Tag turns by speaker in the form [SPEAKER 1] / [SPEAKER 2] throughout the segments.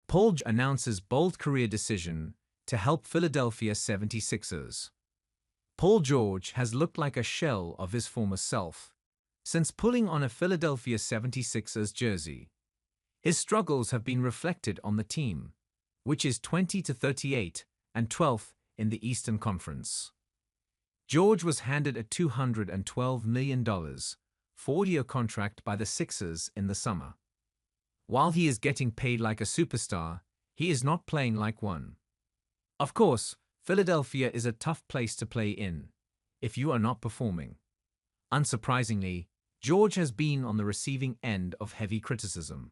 [SPEAKER 1] Paul George announces bold career decision to help Philadelphia 76ers. Paul George has looked like a shell of his former self since pulling on a Philadelphia 76ers jersey. His struggles have been reflected on the team, which is 20-38 and 12th in the Eastern Conference. George was handed a $212 million, 4-year contract by the Sixers in the summer. While he is getting paid like a superstar, he is not playing like one. Of course, Philadelphia is a tough place to play in if you are not performing. Unsurprisingly, George has been on the receiving end of heavy criticism.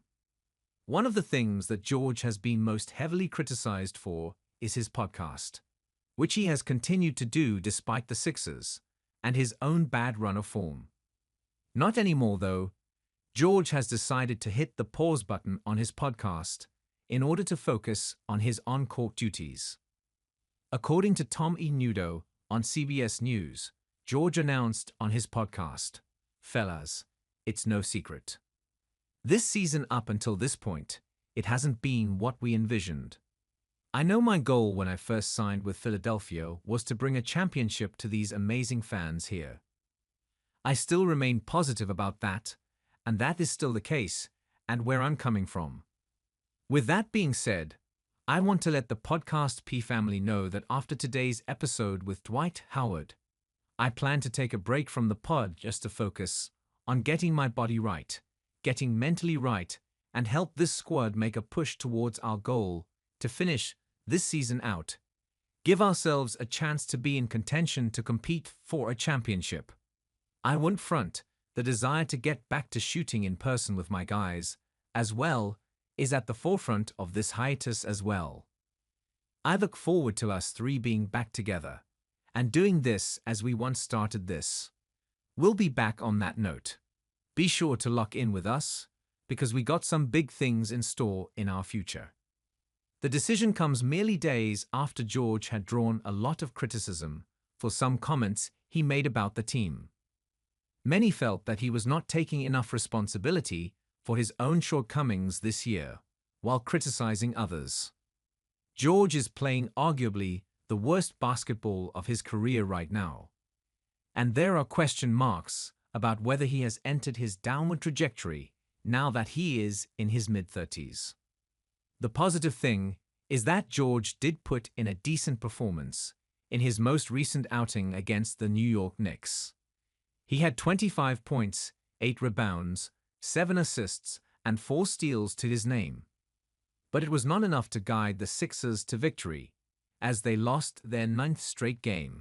[SPEAKER 1] One of the things that George has been most heavily criticized for is his podcast, which he has continued to do despite the Sixers and his own bad run of form. Not anymore, though. George has decided to hit the pause button on his podcast in order to focus on his on-court duties. According to Tom Nudo on CBS News, George announced on his podcast, "Fellas, it's no secret. This season up until this point, it hasn't been what we envisioned. I know my goal when I first signed with Philadelphia was to bring a championship to these amazing fans here. I still remain positive about that, and that is still the case, and where I'm coming from. With that being said, I want to let the Podcast P family know that after today's episode with Dwight Howard, I plan to take a break from the pod just to focus on getting my body right, getting mentally right, and help this squad make a push towards our goal to finish this season out. Give ourselves a chance to be in contention to compete for a championship. I won't front, the desire to get back to shooting in person with my guys, as well, is at the forefront of this hiatus as well. I look forward to us three being back together and doing this as we once started this. We'll be back on that note. Be sure to lock in with us, because we got some big things in store in our future." The decision comes merely days after George had drawn a lot of criticism for some comments he made about the team. Many felt that he was not taking enough responsibility for his own shortcomings this year, while criticizing others. George is playing arguably the worst basketball of his career right now, and there are question marks about whether he has entered his downward trajectory now that he is in his mid-30s. The positive thing is that George did put in a decent performance in his most recent outing against the New York Knicks. He had 25 points, 8 rebounds, 7 assists, and 4 steals to his name. But it was not enough to guide the Sixers to victory, as they lost their 9th straight game.